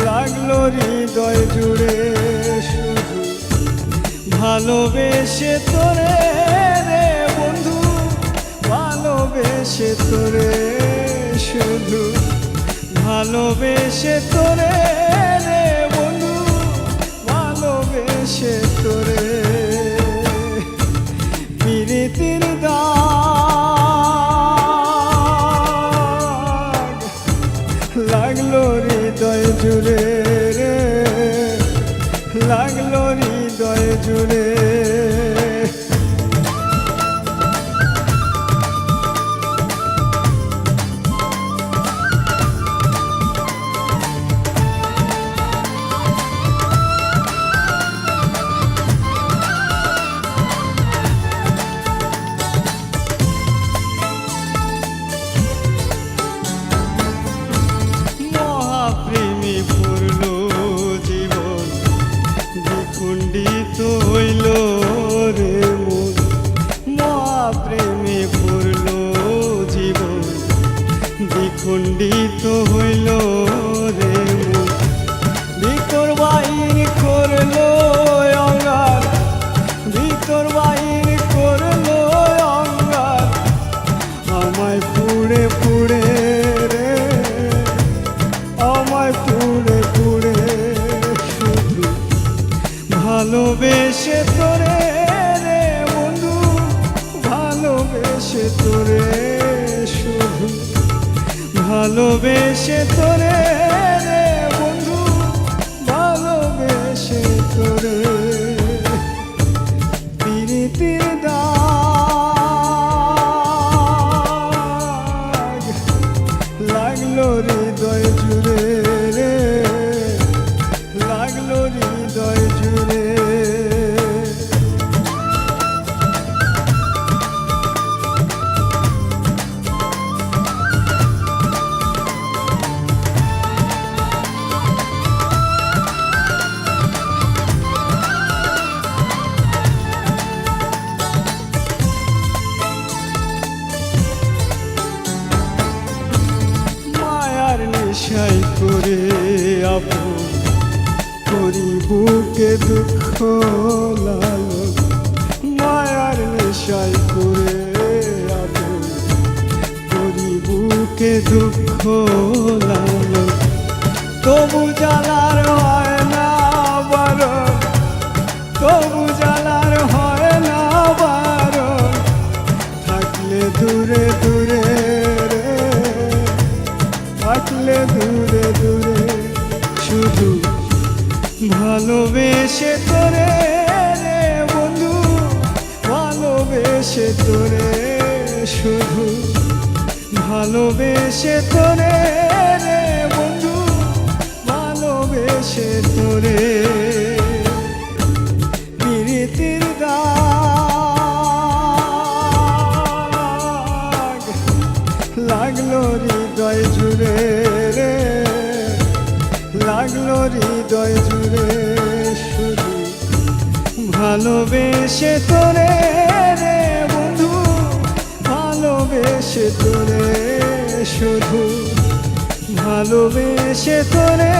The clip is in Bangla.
লাগলো হৃদয় জুড়ে শুধু ভালোবেসে তোরে রে বন্ধু, ভালোবেসে তোরে শুধু ভালোবেসে তোরে রে বন্ধু, ভালোবেসে তোরে প্রীতির দাগ লাগলো হৃদয় জুড়ে রে, লাগলো হৃদয় জুড়ে। কুণ্ডিত হইল রে মন, মহাপ্রেমে পড়ল জীবন, দ্বিখণ্ডিত হইল রে মন। ভিতর বাহির করল অঙ্গার, ভিতর বাহির করল অঙ্গার, আমায় পুড়ে পুড়ে রে, আমায় পুড়ে পুড়ে শুধু ভালোবেসে তোরে রে বন্ধু, ভালোবেসে তোরে শুধু ভালোবেসে তোরে রে বন্ধু, ভালোবেসে তোরে প্রীতির দাগ লাগলো হৃদয় জুড়ে রে, লাগলো হৃদয় জুড়ে। মায়ার নেশাই করে আপন করি বুকে দুঃখ লালন, মায়ার নেশাই করে আপন করি বুকে দুঃখ লালন। তবু জানার হয় না বারণ, তবু জানার হয় না বারণ, থাকলে দূরে দূরে রে, থাকলে দূরে দূরে শুধু ভালোবেসে তোরে রে বন্ধু, ভালোবেসে তোরে শুধু ভালোবেসে তোরে রে বন্ধু, ভালোবেসে তোরে প্রীতির দাগ লাগলো হৃদয় জুড়ে রে, লাগলো হৃদয় জুড়ে শুধু ভালোবেসে তোরে রে বন্ধু, ভালোবেসে তোরে শুধু ভালোবেসে তোরে।